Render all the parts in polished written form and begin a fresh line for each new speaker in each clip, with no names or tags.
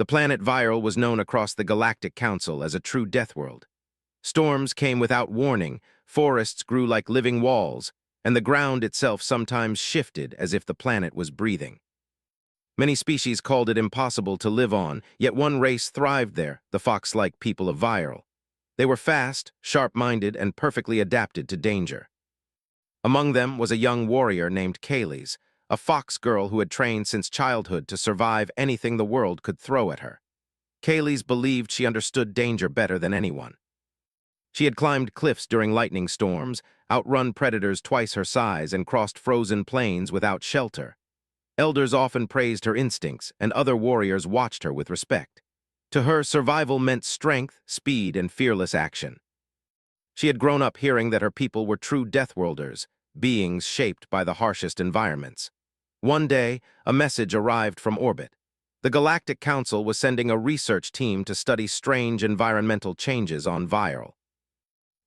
The planet Viral was known across the Galactic Council as a true death world. Storms came without warning, forests grew like living walls, and the ground itself sometimes shifted as if the planet was breathing. Many species called it impossible to live on, yet one race thrived there, the fox-like people of Viral. They were fast, sharp-minded, and perfectly adapted to danger. Among them was a young warrior named Kaylee's, a fox girl who had trained since childhood to survive anything the world could throw at her. Kaylee's believed she understood danger better than anyone. She had climbed cliffs during lightning storms, outrun predators twice her size, and crossed frozen plains without shelter. Elders often praised her instincts, and other warriors watched her with respect. To her, survival meant strength, speed, and fearless action. She had grown up hearing that her people were true Deathworlders, beings shaped by the harshest environments. One day, a message arrived from orbit. The Galactic Council was sending a research team to study strange environmental changes on Viral.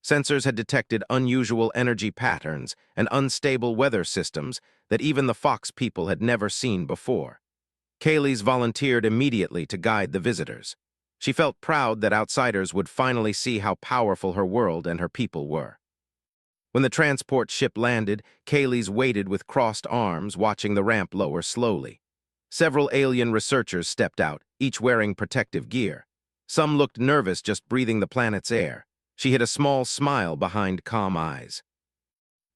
Sensors had detected unusual energy patterns and unstable weather systems that even the fox people had never seen before. Kaylee's volunteered immediately to guide the visitors. She felt proud that outsiders would finally see how powerful her world and her people were. When the transport ship landed, Kaylee's waited with crossed arms, watching the ramp lower slowly. Several alien researchers stepped out, each wearing protective gear. Some looked nervous just breathing the planet's air. She hid a small smile behind calm eyes.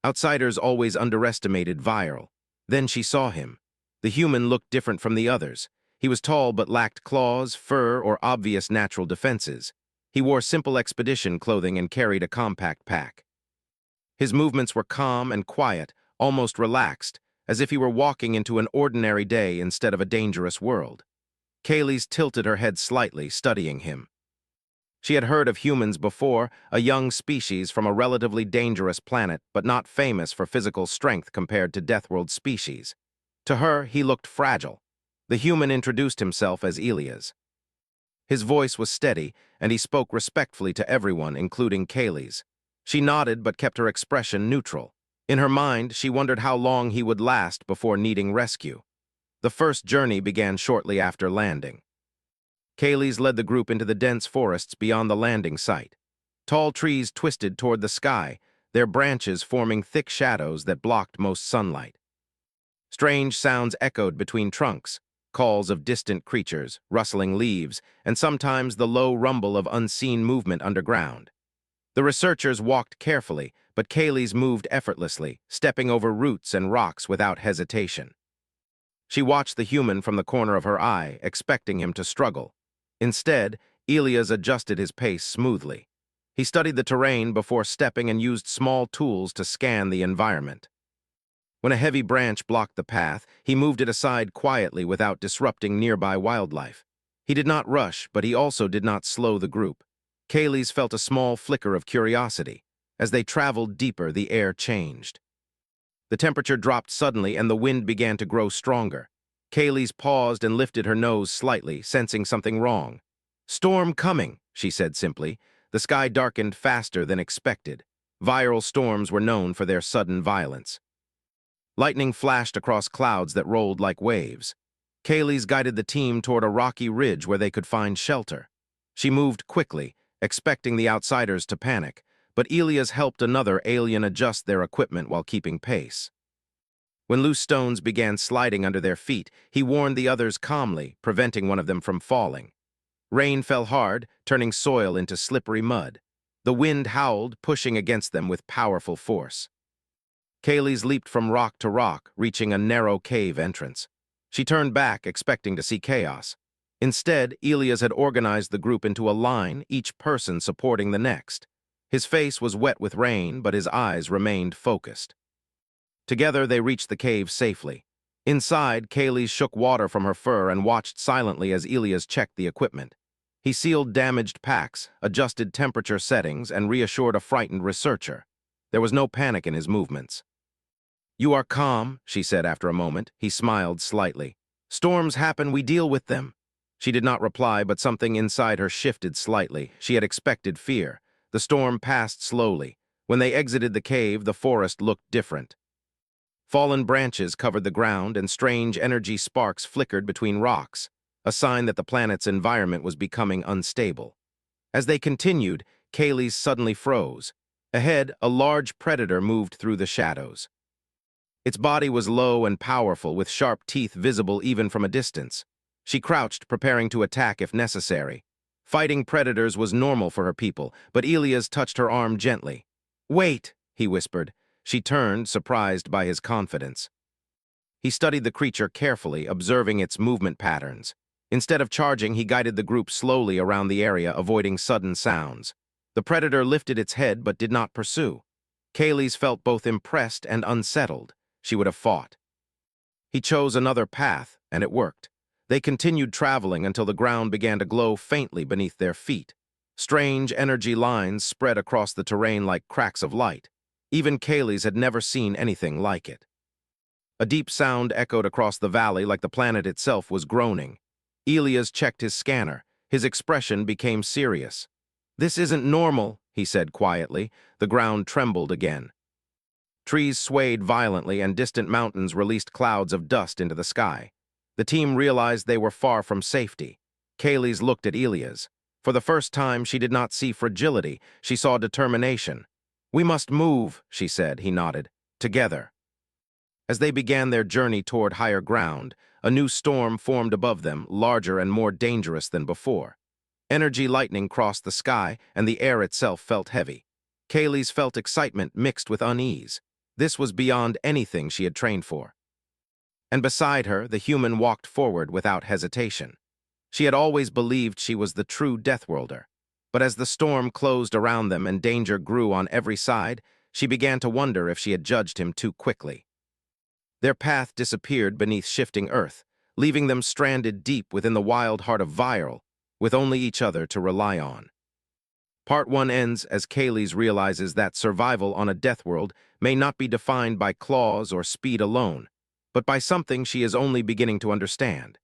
Outsiders always underestimated Viral. Then she saw him. The human looked different from the others. He was tall but lacked claws, fur, or obvious natural defenses. He wore simple expedition clothing and carried a compact pack. His movements were calm and quiet, almost relaxed, as if he were walking into an ordinary day instead of a dangerous world. Kaylee's tilted her head slightly, studying him. She had heard of humans before, a young species from a relatively dangerous planet, but not famous for physical strength compared to Deathworld species. To her, he looked fragile. The human introduced himself as Elias. His voice was steady, and he spoke respectfully to everyone, including Kaylee's. She nodded but kept her expression neutral. In her mind, she wondered how long he would last before needing rescue. The first journey began shortly after landing. Kaylee's led the group into the dense forests beyond the landing site. Tall trees twisted toward the sky, their branches forming thick shadows that blocked most sunlight. Strange sounds echoed between trunks, calls of distant creatures, rustling leaves, and sometimes the low rumble of unseen movement underground. The researchers walked carefully, but Kaylee's moved effortlessly, stepping over roots and rocks without hesitation. She watched the human from the corner of her eye, expecting him to struggle. Instead, Elias adjusted his pace smoothly. He studied the terrain before stepping and used small tools to scan the environment. When a heavy branch blocked the path, he moved it aside quietly without disrupting nearby wildlife. He did not rush, but he also did not slow the group. Kaylee's felt a small flicker of curiosity. As they traveled deeper, the air changed. The temperature dropped suddenly and the wind began to grow stronger. Kaylee's paused and lifted her nose slightly, sensing something wrong. "Storm coming," she said simply. The sky darkened faster than expected. Viral storms were known for their sudden violence. Lightning flashed across clouds that rolled like waves. Kaylee's guided the team toward a rocky ridge where they could find shelter. She moved quickly, expecting the outsiders to panic, but Elias helped another alien adjust their equipment while keeping pace. When loose stones began sliding under their feet, he warned the others calmly, preventing one of them from falling. Rain fell hard, turning soil into slippery mud. The wind howled, pushing against them with powerful force. Kaylee's leaped from rock to rock, reaching a narrow cave entrance. She turned back, expecting to see chaos. Instead, Elias had organized the group into a line, each person supporting the next. His face was wet with rain, but his eyes remained focused. Together, they reached the cave safely. Inside, Kaylee shook water from her fur and watched silently as Elias checked the equipment. He sealed damaged packs, adjusted temperature settings, and reassured a frightened researcher. There was no panic in his movements. "You are calm," she said after a moment. He smiled slightly. "Storms happen, we deal with them." She did not reply, but something inside her shifted slightly. She had expected fear. The storm passed slowly. When they exited the cave, the forest looked different. Fallen branches covered the ground, and strange energy sparks flickered between rocks. a sign that the planet's environment was becoming unstable. As they continued, Kaylee's suddenly froze. Ahead, a large predator moved through the shadows. Its body was low and powerful, with sharp teeth visible even from a distance. She crouched, preparing to attack if necessary. Fighting predators was normal for her people, but Elias touched her arm gently. "Wait," he whispered. She turned, surprised by his confidence. He studied the creature carefully, observing its movement patterns. Instead of charging, he guided the group slowly around the area, avoiding sudden sounds. The predator lifted its head but did not pursue. Kaylee's felt both impressed and unsettled. She would have fought. He chose another path, and it worked. They continued traveling until the ground began to glow faintly beneath their feet. Strange energy lines spread across the terrain like cracks of light. Even Kaylee's had never seen anything like it. A deep sound echoed across the valley like the planet itself was groaning. Elias checked his scanner. His expression became serious. "This isn't normal," he said quietly. The ground trembled again. Trees swayed violently and distant mountains released clouds of dust into the sky. The team realized they were far from safety. Kaylee's looked at Elias. For the first time, she did not see fragility. She saw determination. "We must move," she said. He nodded. "Together." As they began their journey toward higher ground, a new storm formed above them, larger and more dangerous than before. Energy lightning crossed the sky, and the air itself felt heavy. Kaylee's felt excitement mixed with unease. This was beyond anything she had trained for. And beside her, the human walked forward without hesitation. She had always believed she was the true Deathworlder. But as the storm closed around them and danger grew on every side, she began to wonder if she had judged him too quickly. Their path disappeared beneath shifting earth, leaving them stranded deep within the wild heart of Viral, with only each other to rely on. Part 1 ends as Kaylee's realizes that survival on a Deathworld may not be defined by claws or speed alone, but by something she is only beginning to understand.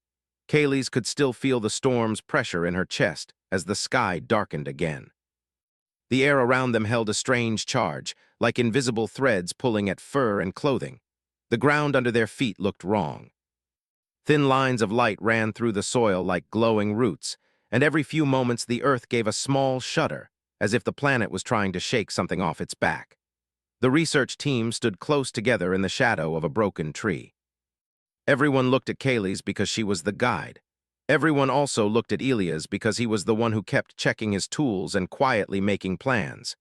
Kaylee's could still feel the storm's pressure in her chest as the sky darkened again. The air around them held a strange charge, like invisible threads pulling at fur and clothing. The ground under their feet looked wrong. Thin lines of light ran through the soil like glowing roots, and every few moments the earth gave a small shudder, as if the planet was trying to shake something off its back. The research team stood close together in the shadow of a broken tree. Everyone looked at Kaylee's because she was the guide. Everyone also looked at Elias because he was the one who kept checking his tools and quietly making plans.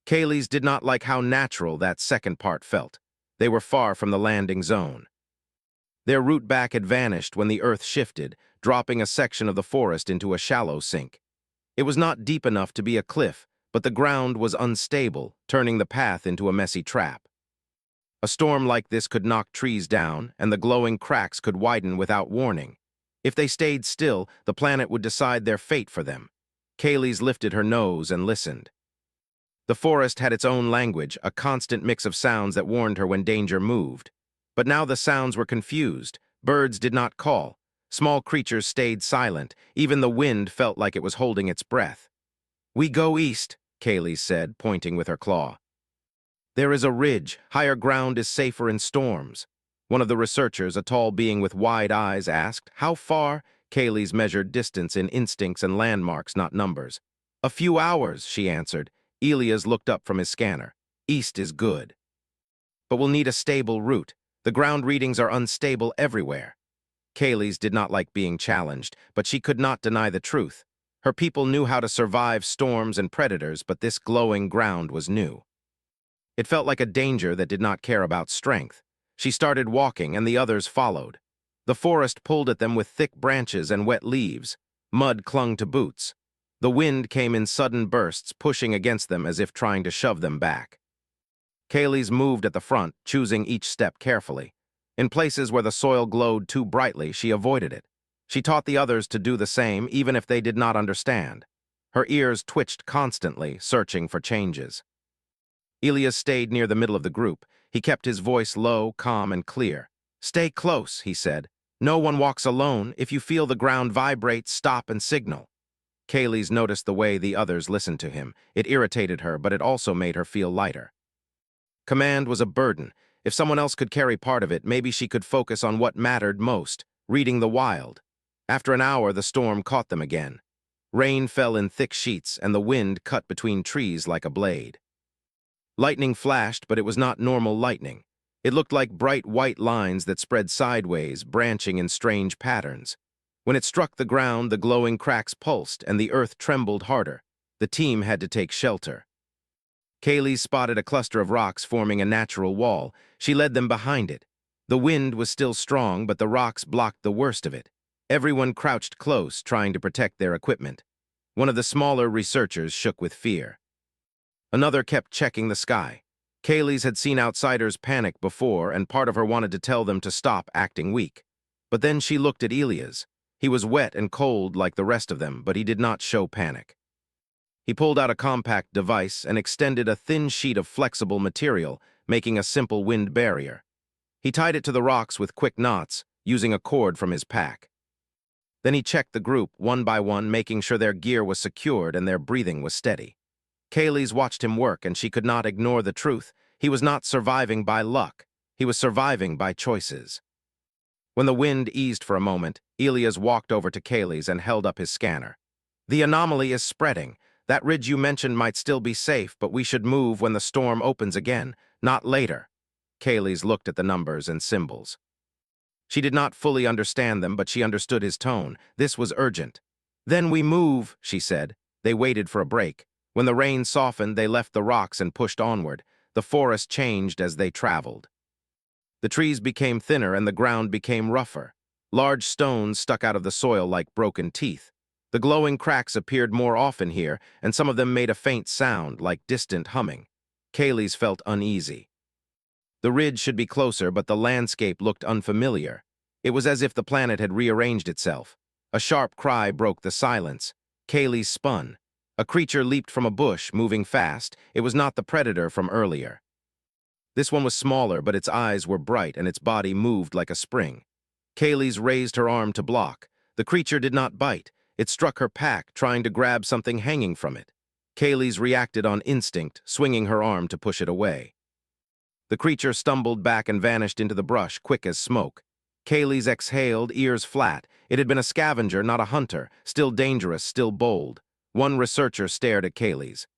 Kaylee's did not like how natural that second part felt. They were far from the landing zone. Their route back had vanished when the earth shifted, dropping a section of the forest into a shallow sink. It was not deep enough to be a cliff, but the ground was unstable, turning the path into a messy trap. A storm like this could knock trees down, and the glowing cracks could widen without warning. If they stayed still, the planet would decide their fate for them. Kaylee's lifted her nose and listened. The forest had its own language, a constant mix of sounds that warned her when danger moved. But now the sounds were confused. Birds did not call. Small creatures stayed silent. Even the wind felt like it was holding its breath. "We go east," Kaylee said, pointing with her claw. "There is a ridge. Higher ground is safer in storms." One of the researchers, a tall being with wide eyes, asked, "How far?" Kaylee's measured distance in instincts and landmarks, not numbers. "A few hours," she answered. Elias looked up from his scanner. "East is good. But we'll need a stable route. The ground readings are unstable everywhere." Kaylee's did not like being challenged, but she could not deny the truth. Her people knew how to survive storms and predators, but this glowing ground was new. It felt like a danger that did not care about strength. She started walking, and the others followed. The forest pulled at them with thick branches and wet leaves. Mud clung to boots. The wind came in sudden bursts, pushing against them as if trying to shove them back. Kaylee's moved at the front, choosing each step carefully. In places where the soil glowed too brightly, she avoided it. She taught the others to do the same, even if they did not understand. Her ears twitched constantly, searching for changes. Elias stayed near the middle of the group. He kept his voice low, calm, and clear. "Stay close," he said. "No one walks alone. If you feel the ground vibrate, stop and signal." Kaylee's noticed the way the others listened to him. It irritated her, but it also made her feel lighter. Command was a burden. If someone else could carry part of it, maybe she could focus on what mattered most, reading the wild. After an hour, the storm caught them again. Rain fell in thick sheets, and the wind cut between trees like a blade. Lightning flashed, but it was not normal lightning. It looked like bright white lines that spread sideways, branching in strange patterns. When it struck the ground, the glowing cracks pulsed, and the earth trembled harder. The team had to take shelter. Kaylee spotted a cluster of rocks forming a natural wall. She led them behind it. The wind was still strong, but the rocks blocked the worst of it. Everyone crouched close, trying to protect their equipment. One of the smaller researchers shook with fear. Another kept checking the sky. Kaylee's had seen outsiders panic before, and part of her wanted to tell them to stop acting weak. But then she looked at Elias. He was wet and cold like the rest of them, but he did not show panic. He pulled out a compact device and extended a thin sheet of flexible material, making a simple wind barrier. He tied it to the rocks with quick knots, using a cord from his pack. Then he checked the group one by one, making sure their gear was secured and their breathing was steady. Kaylee's watched him work, and she could not ignore the truth. He was not surviving by luck. He was surviving by choices. When the wind eased for a moment, Elias walked over to Kaylee's and held up his scanner. "The anomaly is spreading. That ridge you mentioned might still be safe, but we should move when the storm opens again, not later." Kaylee's looked at the numbers and symbols. She did not fully understand them, but she understood his tone. This was urgent. "Then we move," she said. They waited for a break. When the rain softened, they left the rocks and pushed onward. The forest changed as they traveled. The trees became thinner and the ground became rougher. Large stones stuck out of the soil like broken teeth. The glowing cracks appeared more often here, and some of them made a faint sound, like distant humming. Kaylee's felt uneasy. The ridge should be closer, but the landscape looked unfamiliar. It was as if the planet had rearranged itself. A sharp cry broke the silence. Kaylee spun. A creature leaped from a bush, moving fast. It was not the predator from earlier. This one was smaller, but its eyes were bright and its body moved like a spring. Kaylee's raised her arm to block. The creature did not bite. It struck her pack, trying to grab something hanging from it. Kaylee's reacted on instinct, swinging her arm to push it away. The creature stumbled back and vanished into the brush, quick as smoke. Kaylee's exhaled, ears flat. It had been a scavenger, not a hunter, still dangerous, still bold. One researcher stared at Kaylee's.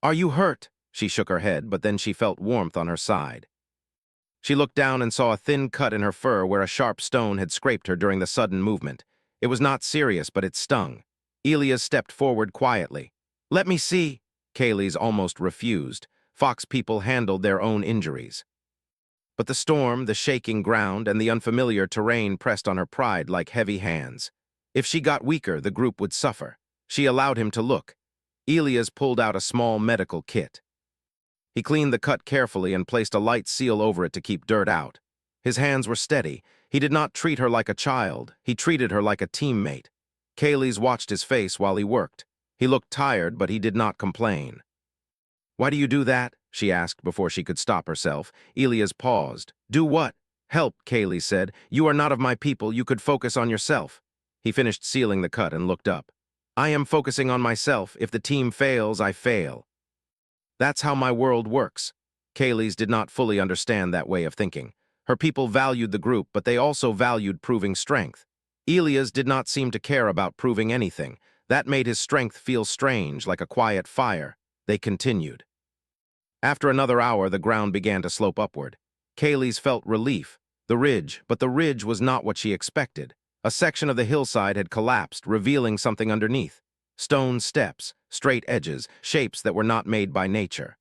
"Are you hurt?" She shook her head, but then she felt warmth on her side. She looked down and saw a thin cut in her fur where a sharp stone had scraped her during the sudden movement. It was not serious, but it stung. Elias stepped forward quietly. "Let me see." Kaylee's almost refused. Fox people handled their own injuries. But the storm, the shaking ground, and the unfamiliar terrain pressed on her pride like heavy hands. If she got weaker, the group would suffer. She allowed him to look. Elias pulled out a small medical kit. He cleaned the cut carefully and placed a light seal over it to keep dirt out. His hands were steady. He did not treat her like a child. He treated her like a teammate. Kaylee's watched his face while he worked. He looked tired, but he did not complain. "Why do you do that?" she asked before she could stop herself. Elias paused. "Do what?" "Help," Kaylee said. "You are not of my people. You could focus on yourself." He finished sealing the cut and looked up. "I am focusing on myself. If the team fails, I fail. That's how my world works." Kaylee's did not fully understand that way of thinking. Her people valued the group, but they also valued proving strength. Elias did not seem to care about proving anything. That made his strength feel strange, like a quiet fire. They continued. After another hour, the ground began to slope upward. Kaylee's felt relief. But the ridge was not what she expected. A section of the hillside had collapsed, revealing something underneath. Stone steps, straight edges, shapes that were not made by nature.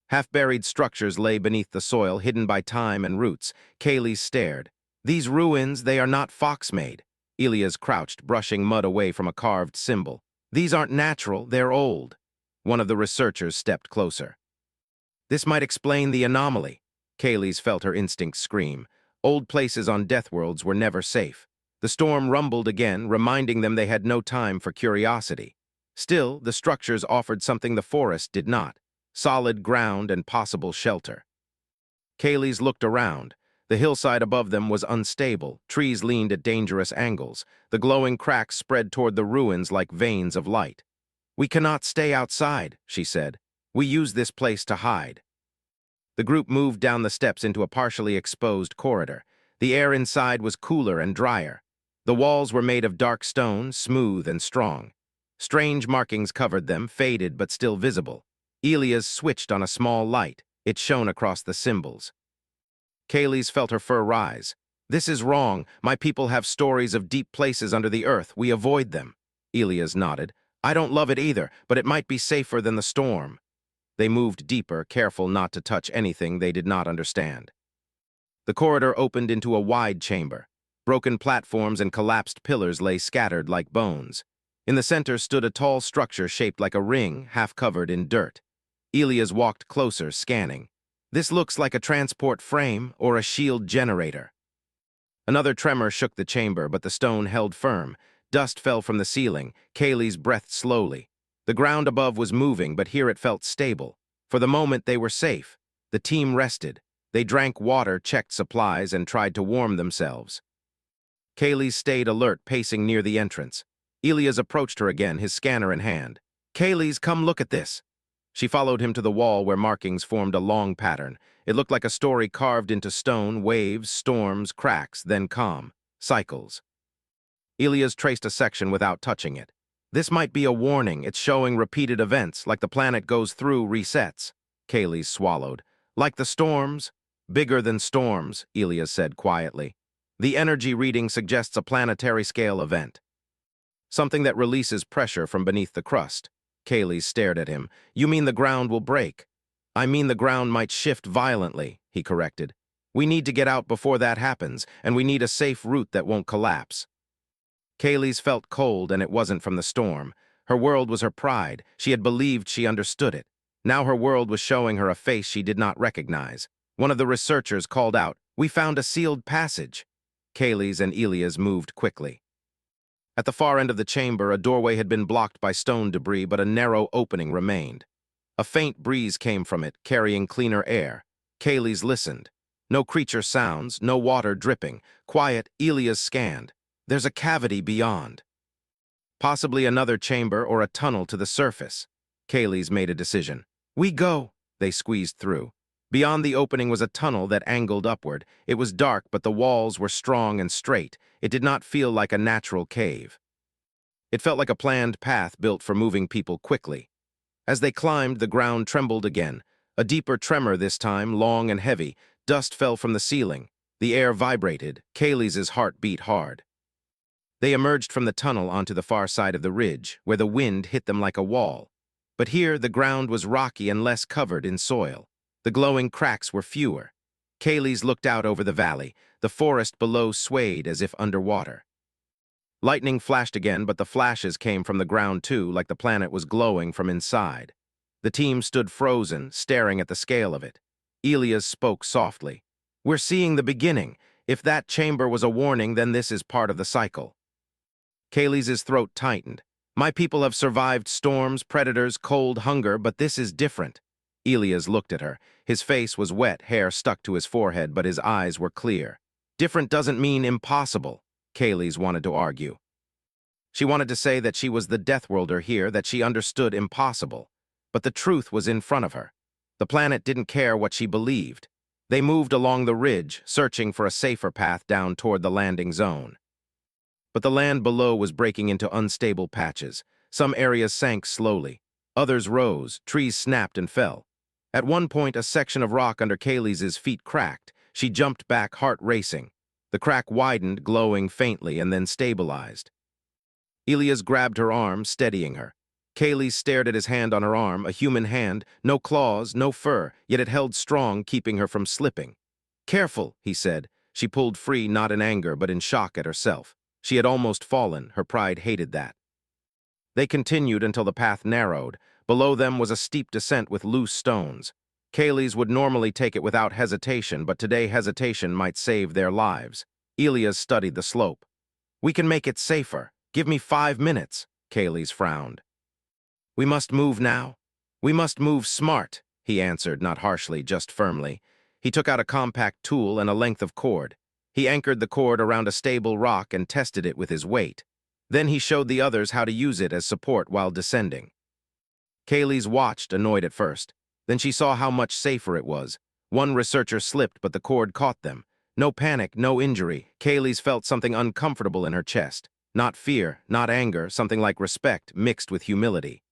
Half-buried structures lay beneath the soil, hidden by time and roots. Kaylee stared. "These ruins, they are not fox-made." Elias crouched, brushing mud away from a carved symbol. "These aren't natural, they're old." One of the researchers stepped closer. "This might explain the anomaly." Kaylee's felt her instincts scream. Old places on Deathworlds were never safe. The storm rumbled again, reminding them they had no time for curiosity. Still, the structures offered something the forest did not: solid ground and possible shelter. Kaylee's looked around. The hillside above them was unstable. Trees leaned at dangerous angles. The glowing cracks spread toward the ruins like veins of light. "We cannot stay outside," she said. "We use this place to hide." The group moved down the steps into a partially exposed corridor. The air inside was cooler and drier. The walls were made of dark stone, smooth and strong. Strange markings covered them, faded but still visible. Elia's switched on a small light. It shone across the symbols. Kaylee's felt her fur rise. "This is wrong. My people have stories of deep places under the earth. We avoid them." Elias nodded. "I don't love it either, but it might be safer than the storm." They moved deeper, careful not to touch anything they did not understand. The corridor opened into a wide chamber. Broken platforms and collapsed pillars lay scattered like bones. In the center stood a tall structure shaped like a ring, half covered in dirt. Elias walked closer, scanning. "This looks like a transport frame or a shield generator." Another tremor shook the chamber, but the stone held firm. Dust fell from the ceiling. Kaylee's breathed slowly. The ground above was moving, but here it felt stable. For the moment, they were safe. The team rested. They drank water, checked supplies, and tried to warm themselves. Kaylee stayed alert, pacing near the entrance. Elias approached her again, his scanner in hand. "Kaylee's, come look at this." She followed him to the wall where markings formed a long pattern. It looked like a story carved into stone: waves, storms, cracks, then calm. Cycles. Elias traced a section without touching it. "This might be a warning. It's showing repeated events, like the planet goes through resets." Kaylee swallowed. "Like the storms?" "Bigger than storms," Elias said quietly. "The energy reading suggests a planetary scale event. Something that releases pressure from beneath the crust." Kaylee stared at him. "You mean the ground will break?" "I mean the ground might shift violently," he corrected. "We need to get out before that happens, and we need a safe route that won't collapse." Kaylee's felt cold, and it wasn't from the storm. Her world was her pride. She had believed she understood it. Now her world was showing her a face she did not recognize. One of the researchers called out, "We found a sealed passage." Kaylee's and Elia's moved quickly. At the far end of the chamber, a doorway had been blocked by stone debris, but a narrow opening remained. A faint breeze came from it, carrying cleaner air. Kaylee's listened. No creature sounds, no water dripping. Quiet, Elias scanned. "There's a cavity beyond." Possibly another chamber or a tunnel to the surface. Kaylee's made a decision. "We go." They squeezed through. Beyond the opening was a tunnel that angled upward. It was dark, but the walls were strong and straight. It did not feel like a natural cave. It felt like a planned path built for moving people quickly. As they climbed, the ground trembled again. A deeper tremor this time, long and heavy. Dust fell from the ceiling. The air vibrated. Kaylee's heart beat hard. They emerged from the tunnel onto the far side of the ridge, where the wind hit them like a wall. But here, the ground was rocky and less covered in soil. The glowing cracks were fewer. Kaylee's looked out over the valley. The forest below swayed as if underwater. Lightning flashed again, but the flashes came from the ground too, like the planet was glowing from inside. The team stood frozen, staring at the scale of it. Elias spoke softly. "We're seeing the beginning. If that chamber was a warning, then this is part of the cycle." Kaylee's throat tightened. "My people have survived storms, predators, cold, hunger, but this is different." Elias looked at her. His face was wet, hair stuck to his forehead, but his eyes were clear. "Different doesn't mean impossible," Kaylee's wanted to argue. She wanted to say that she was the Deathworlder here, that she understood impossible. But the truth was in front of her. The planet didn't care what she believed. They moved along the ridge, searching for a safer path down toward the landing zone. But the land below was breaking into unstable patches. Some areas sank slowly. Others rose, trees snapped and fell. At one point, a section of rock under Kaylee's feet cracked. She jumped back, heart racing. The crack widened, glowing faintly, and then stabilized. Elias grabbed her arm, steadying her. Kaylee stared at his hand on her arm, a human hand, no claws, no fur, yet it held strong, keeping her from slipping. "Careful," he said. She pulled free, not in anger, but in shock at herself. She had almost fallen. Her pride hated that. They continued until the path narrowed. Below them was a steep descent with loose stones. Kaylee's would normally take it without hesitation, but today hesitation might save their lives. Elias studied the slope. "We can make it safer. Give me 5 minutes," Kaylee's frowned. "We must move now. We must move smart," he answered, not harshly, just firmly. He took out a compact tool and a length of cord. He anchored the cord around a stable rock and tested it with his weight. Then he showed the others how to use it as support while descending. Kaylee's watched, annoyed at first. Then she saw how much safer it was. One researcher slipped, but the cord caught them. No panic, no injury. Kaylee's felt something uncomfortable in her chest. Not fear, not anger, something like respect mixed with humility.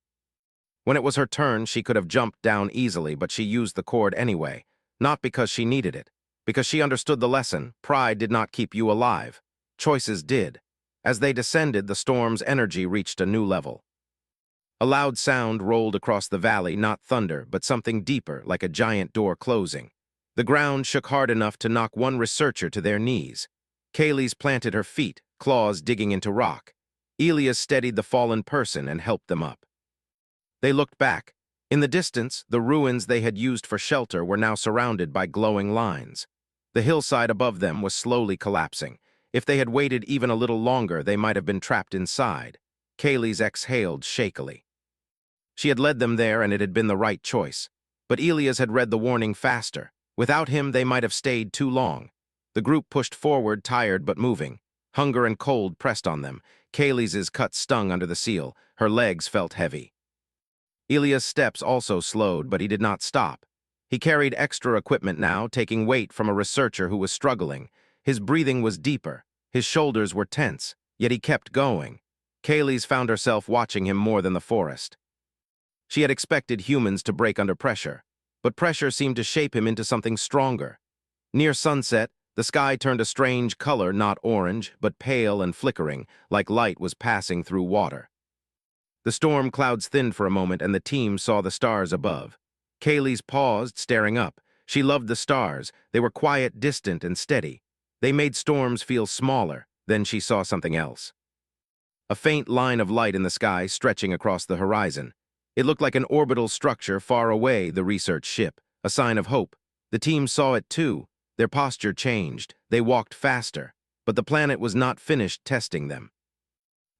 When it was her turn, she could have jumped down easily, but she used the cord anyway. Not because she needed it. Because she understood the lesson. Pride did not keep you alive. Choices did. As they descended, the storm's energy reached a new level. A loud sound rolled across the valley, not thunder, but something deeper, like a giant door closing. The ground shook hard enough to knock one researcher to their knees. Kaylee's planted her feet, claws digging into rock. Elias steadied the fallen person and helped them up. They looked back. In the distance, the ruins they had used for shelter were now surrounded by glowing lines. The hillside above them was slowly collapsing. If they had waited even a little longer, they might have been trapped inside. Kaylee's exhaled shakily. She had led them there, and it had been the right choice. But Elias had read the warning faster. Without him, they might have stayed too long. The group pushed forward, tired but moving. Hunger and cold pressed on them. Kaylee's cut stung under the seal. Her legs felt heavy. Elias' steps also slowed, but he did not stop. He carried extra equipment now, taking weight from a researcher who was struggling. His breathing was deeper. His shoulders were tense, yet he kept going. Kaylee's found herself watching him more than the forest. She had expected humans to break under pressure, but pressure seemed to shape him into something stronger. Near sunset, the sky turned a strange color, not orange, but pale and flickering, like light was passing through water. The storm clouds thinned for a moment, and the team saw the stars above. Kaylee's paused, staring up. She loved the stars. They were quiet, distant, and steady. They made storms feel smaller. Then she saw something else. A faint line of light in the sky stretching across the horizon. It looked like an orbital structure far away, the research ship, a sign of hope. The team saw it too. Their posture changed. They walked faster. But the planet was not finished testing them.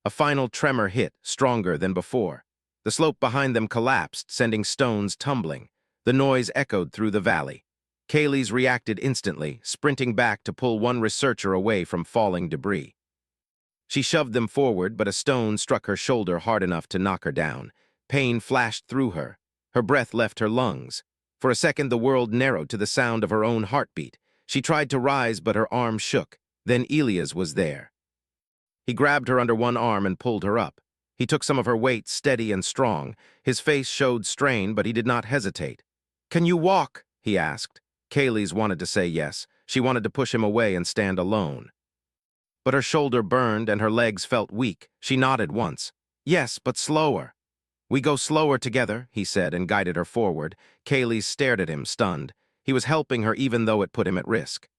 A final tremor hit, stronger than before. The slope behind them collapsed, sending stones tumbling. The noise echoed through the valley. Kaylee's reacted instantly, sprinting back to pull one researcher away from falling debris. She shoved them forward, but a stone struck her shoulder hard enough to knock her down. Pain flashed through her. Her breath left her lungs. For a second, the world narrowed to the sound of her own heartbeat. She tried to rise, but her arm shook. Then Elias was there. He grabbed her under one arm and pulled her up. He took some of her weight, steady and strong. His face showed strain, but he did not hesitate. "Can you walk?" he asked. Kaylee's wanted to say yes. She wanted to push him away and stand alone. But her shoulder burned and her legs felt weak. She nodded once. "Yes, but slower." "We go slower together," he said, and guided her forward. Kaylee stared at him, stunned. He was helping her even though it put him at risk.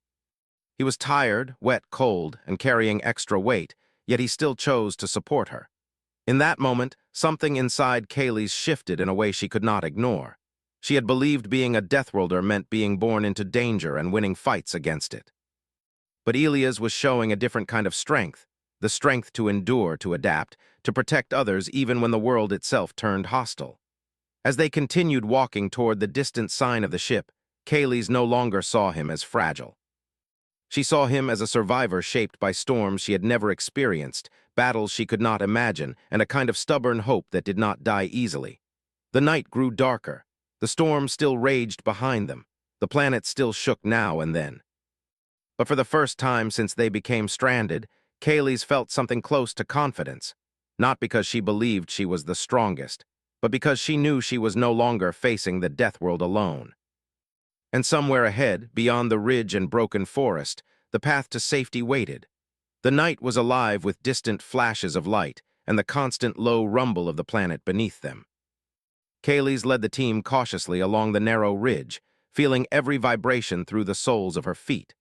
He was tired, wet, cold, and carrying extra weight, yet he still chose to support her. In that moment, something inside Kaylee's shifted in a way she could not ignore. She had believed being a Deathworlder meant being born into danger and winning fights against it. But Elias was showing a different kind of strength, the strength to endure, to adapt, to protect others even when the world itself turned hostile. As they continued walking toward the distant sign of the ship, Kaylee's no longer saw him as fragile. She saw him as a survivor shaped by storms she had never experienced, battles she could not imagine, and a kind of stubborn hope that did not die easily. The night grew darker. The storm still raged behind them. The planet still shook now and then. But for the first time since they became stranded, Kaylee's felt something close to confidence. Not because she believed she was the strongest, but because she knew she was no longer facing the Deathworld alone. And somewhere ahead, beyond the ridge and broken forest, the path to safety waited. The night was alive with distant flashes of light and the constant low rumble of the planet beneath them. Kaylee's led the team cautiously along the narrow ridge, feeling every vibration through the soles of her feet.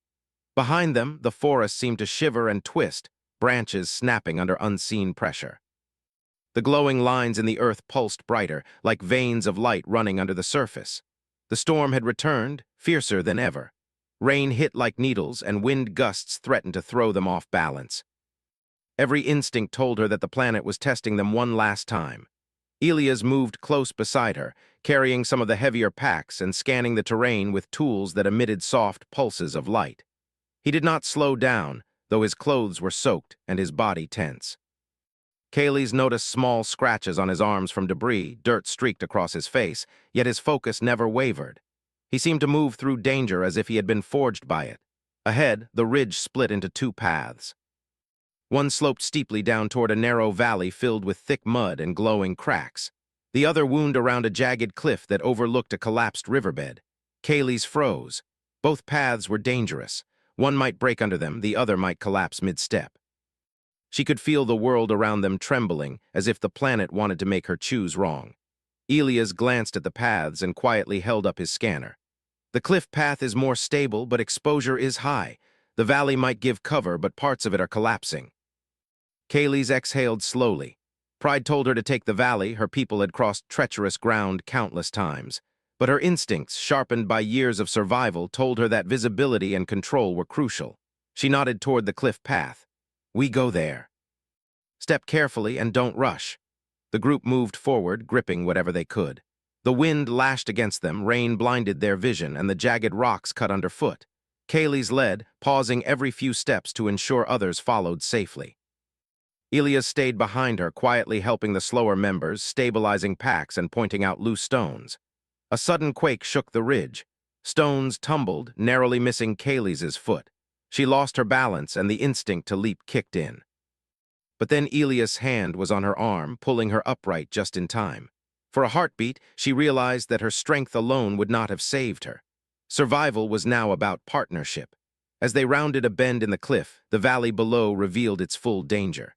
Behind them, the forest seemed to shiver and twist, branches snapping under unseen pressure. The glowing lines in the earth pulsed brighter, like veins of light running under the surface. The storm had returned, fiercer than ever. Rain hit like needles, and wind gusts threatened to throw them off balance. Every instinct told her that the planet was testing them one last time. Elias moved close beside her, carrying some of the heavier packs and scanning the terrain with tools that emitted soft pulses of light. He did not slow down, though his clothes were soaked and his body tense. Kaylee's noticed small scratches on his arms from debris, dirt streaked across his face, yet his focus never wavered. He seemed to move through danger as if he had been forged by it. Ahead, the ridge split into two paths. One sloped steeply down toward a narrow valley filled with thick mud and glowing cracks. The other wound around a jagged cliff that overlooked a collapsed riverbed. Kaylee's froze. Both paths were dangerous. One might break under them, the other might collapse mid-step. She could feel the world around them trembling, as if the planet wanted to make her choose wrong. Elias glanced at the paths and quietly held up his scanner. The cliff path is more stable, but exposure is high. The valley might give cover, but parts of it are collapsing. Kaylee's exhaled slowly. Pride told her to take the valley. Her people had crossed treacherous ground countless times. But her instincts, sharpened by years of survival, told her that visibility and control were crucial. She nodded toward the cliff path. "We go there. Step carefully and don't rush." The group moved forward, gripping whatever they could. The wind lashed against them, rain blinded their vision, and the jagged rocks cut underfoot. Kaylee's led, pausing every few steps to ensure others followed safely. Elias stayed behind her, quietly helping the slower members, stabilizing packs and pointing out loose stones. A sudden quake shook the ridge. Stones tumbled, narrowly missing Kaylee's foot. She lost her balance, and the instinct to leap kicked in. But then Elias' hand was on her arm, pulling her upright just in time. For a heartbeat, she realized that her strength alone would not have saved her. Survival was now about partnership. As they rounded a bend in the cliff, the valley below revealed its full danger.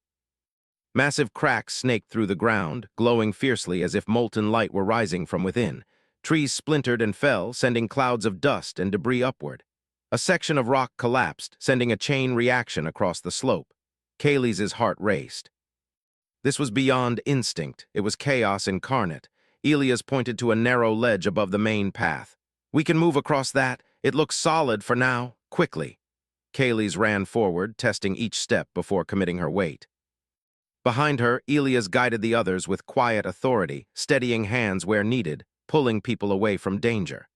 Massive cracks snaked through the ground, glowing fiercely as if molten light were rising from within. Trees splintered and fell, sending clouds of dust and debris upward. A section of rock collapsed, sending a chain reaction across the slope. Kaylee's heart raced. This was beyond instinct. It was chaos incarnate. Elias pointed to a narrow ledge above the main path. "We can move across that. It looks solid for now. Quickly." Kaylee's ran forward, testing each step before committing her weight. Behind her, Elias guided the others with quiet authority, steadying hands where needed, pulling people away from danger.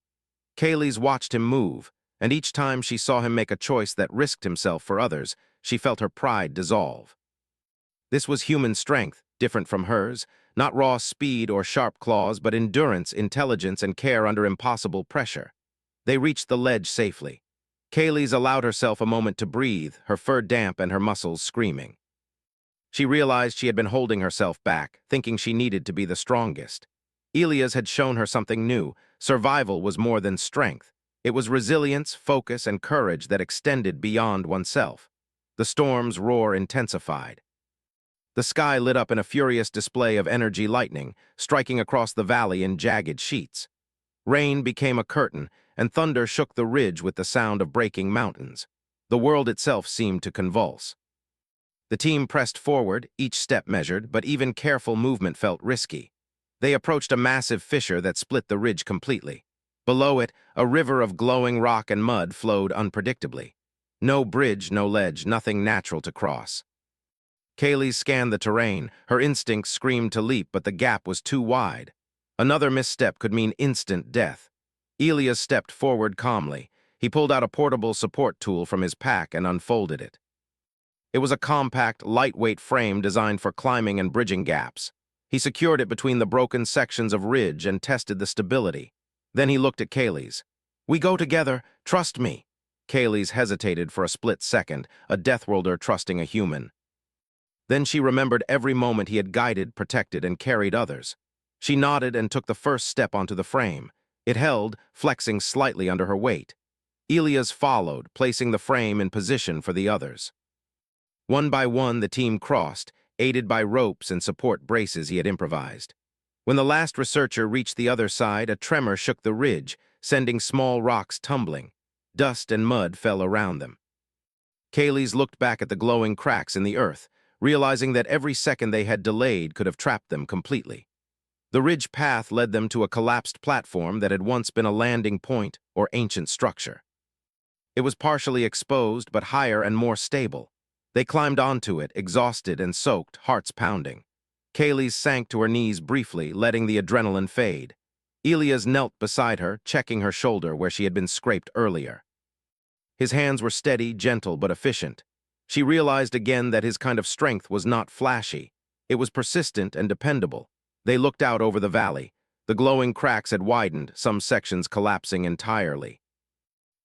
Kaylee's watched him move, and each time she saw him make a choice that risked himself for others, she felt her pride dissolve. This was human strength, different from hers, not raw speed or sharp claws, but endurance, intelligence, and care under impossible pressure. They reached the ledge safely. Kaylee's allowed herself a moment to breathe, her fur damp and her muscles screaming. She realized she had been holding herself back, thinking she needed to be the strongest. Elias had shown her something new. Survival was more than strength. It was resilience, focus, and courage that extended beyond oneself. The storm's roar intensified. The sky lit up in a furious display of energy lightning, striking across the valley in jagged sheets. Rain became a curtain, and thunder shook the ridge with the sound of breaking mountains. The world itself seemed to convulse. The team pressed forward, each step measured, but even careful movement felt risky. They approached a massive fissure that split the ridge completely. Below it, a river of glowing rock and mud flowed unpredictably. No bridge, no ledge, nothing natural to cross. Kaylee scanned the terrain. Her instincts screamed to leap, but the gap was too wide. Another misstep could mean instant death. Elias stepped forward calmly. He pulled out a portable support tool from his pack and unfolded it. It was a compact, lightweight frame designed for climbing and bridging gaps. He secured it between the broken sections of ridge and tested the stability. Then he looked at Kaylee's. "We go together. Trust me." Kaylee's hesitated for a split second, a Deathworlder trusting a human. Then she remembered every moment he had guided, protected, and carried others. She nodded and took the first step onto the frame. It held, flexing slightly under her weight. Elias followed, placing the frame in position for the others. One by one, the team crossed, aided by ropes and support braces he had improvised. When the last researcher reached the other side, a tremor shook the ridge, sending small rocks tumbling. Dust and mud fell around them. Kaylee's looked back at the glowing cracks in the earth, realizing that every second they had delayed could have trapped them completely. The ridge path led them to a collapsed platform that had once been a landing point or ancient structure. It was partially exposed, but higher and more stable. They climbed onto it, exhausted and soaked, hearts pounding. Kaylee sank to her knees briefly, letting the adrenaline fade. Elias knelt beside her, checking her shoulder where she had been scraped earlier. His hands were steady, gentle, but efficient. She realized again that his kind of strength was not flashy. It was persistent and dependable. They looked out over the valley. The glowing cracks had widened, some sections collapsing entirely.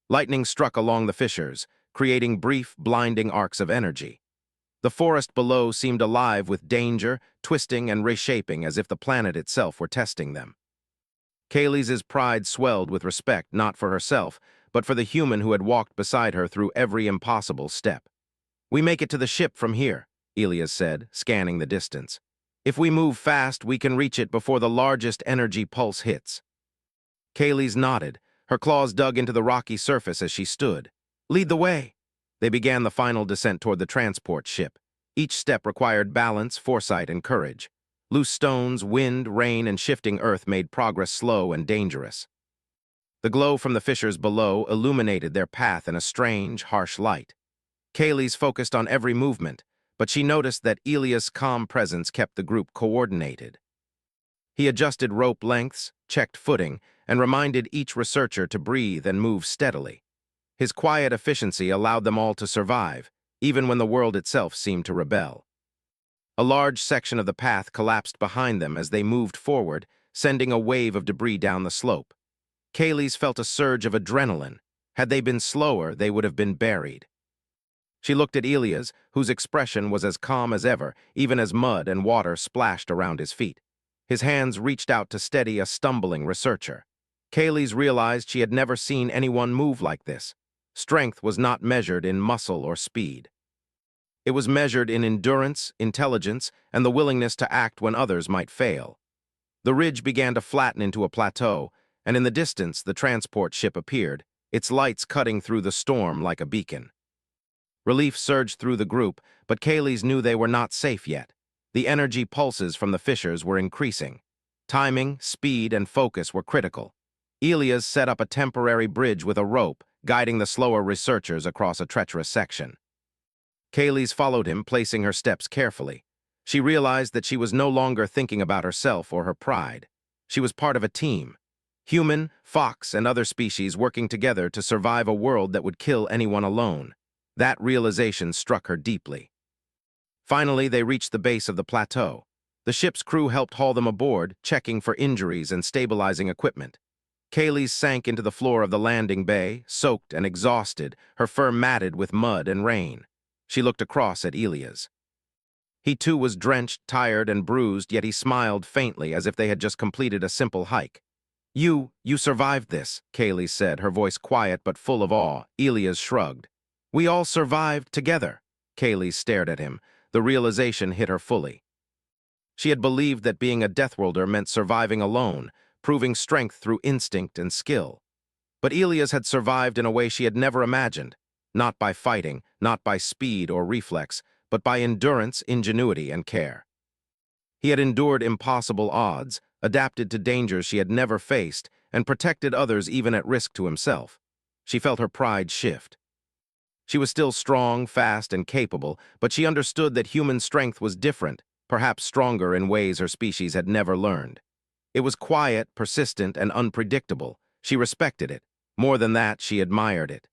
Lightning struck along the fissures, creating brief, blinding arcs of energy. The forest below seemed alive with danger, twisting and reshaping as if the planet itself were testing them. Kaylee's pride swelled with respect not for herself, but for the human who had walked beside her through every impossible step. "We make it to the ship from here," Elias said, scanning the distance. "If we move fast, we can reach it before the largest energy pulse hits." Kaylee's nodded, her claws dug into the rocky surface as she stood. "Lead the way." They began the final descent toward the transport ship. Each step required balance, foresight, and courage. Loose stones, wind, rain, and shifting earth made progress slow and dangerous. The glow from the fissures below illuminated their path in a strange, harsh light. Kaylee's focused on every movement, but she noticed that Elias' calm presence kept the group coordinated. He adjusted rope lengths, checked footing, and reminded each researcher to breathe and move steadily. His quiet efficiency allowed them all to survive, even when the world itself seemed to rebel. A large section of the path collapsed behind them as they moved forward, sending a wave of debris down the slope. Kaylee's felt a surge of adrenaline. Had they been slower, they would have been buried. She looked at Elias, whose expression was as calm as ever, even as mud and water splashed around his feet. His hands reached out to steady a stumbling researcher. Kaylee's realized she had never seen anyone move like this. Strength was not measured in muscle or speed. It was measured in endurance, intelligence, and the willingness to act when others might fail. The ridge began to flatten into a plateau, and in the distance the transport ship appeared, its lights cutting through the storm like a beacon. Relief surged through the group, but Kaylee's knew they were not safe yet. The energy pulses from the fissures were increasing. Timing, speed, and focus were critical. Elias set up a temporary bridge with a rope, guiding the slower researchers across a treacherous section. Kaylee's followed him, placing her steps carefully. She realized that she was no longer thinking about herself or her pride. She was part of a team. Human, fox, and other species working together to survive a world that would kill anyone alone. That realization struck her deeply. Finally, they reached the base of the plateau. The ship's crew helped haul them aboard, checking for injuries and stabilizing equipment. Kaylee sank into the floor of the landing bay, soaked and exhausted, her fur matted with mud and rain. She looked across at Elias. He too was drenched, tired, and bruised, yet he smiled faintly as if they had just completed a simple hike. You survived this," Kaylee said, her voice quiet but full of awe. Elias shrugged. "We all survived together." Kaylee stared at him. The realization hit her fully. She had believed that being a Deathworlder meant surviving alone, proving strength through instinct and skill. But Elias had survived in a way she had never imagined, not by fighting, not by speed or reflex, but by endurance, ingenuity, and care. He had endured impossible odds, adapted to dangers she had never faced, and protected others even at risk to himself. She felt her pride shift. She was still strong, fast, and capable, but she understood that human strength was different, perhaps stronger in ways her species had never learned. It was quiet, persistent, and unpredictable. She respected it. More than that, she admired it.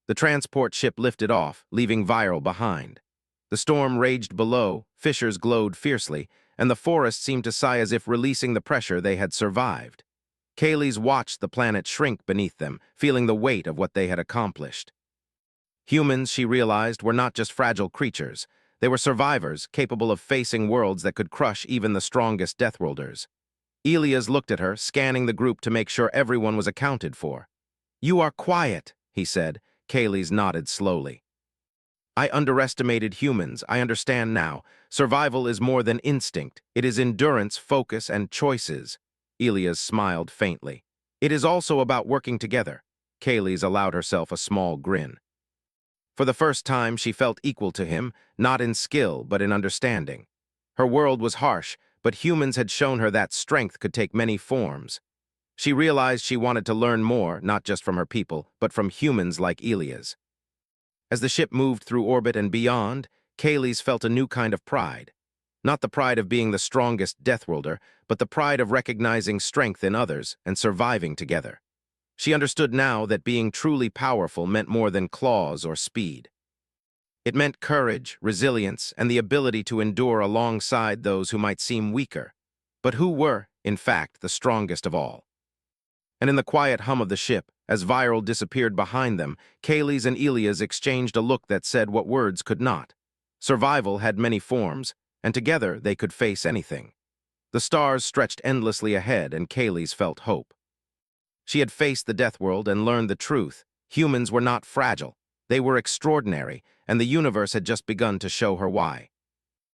The transport ship lifted off, leaving Viral behind. The storm raged below, fissures glowed fiercely, and the forest seemed to sigh as if releasing the pressure they had survived. Kaylee's watched the planet shrink beneath them, feeling the weight of what they had accomplished. Humans, she realized, were not just fragile creatures. They were survivors, capable of facing worlds that could crush even the strongest Deathworlders. Elias looked at her, scanning the group to make sure everyone was accounted for. "You are quiet," he said. Kaylee's nodded slowly. "I underestimated humans. I understand now. Survival is more than instinct. It is endurance, focus, and choices." Elias smiled faintly. "It is also about working together." Kaylee's allowed herself a small grin. For the first time, she felt equal to him, not in skill, but in understanding. Her world was harsh, but humans had shown her that strength could take many forms. She realized she wanted to learn more, not just from her people, but from humans like Elias. As the ship moved through orbit and beyond, Kaylee's felt a new kind of pride. Not the pride of being the strongest Deathworlder, but the pride of recognizing strength in others and surviving together. She understood now that being truly powerful meant more than claws or speed. It meant courage, resilience, and the ability to endure alongside those who might seem weaker, but who were, in fact, the strongest of all. And in the quiet hum of the ship, As Viral disappeared behind them, Kaylee's and Elia's exchanged a look that said what words could not. Survival had many forms, and together they could face anything. The stars stretched endlessly ahead, and Kaylee's felt hope. She had faced the death world and learned the truth. Humans were not fragile. They were extraordinary, and the universe had just begun to show her why.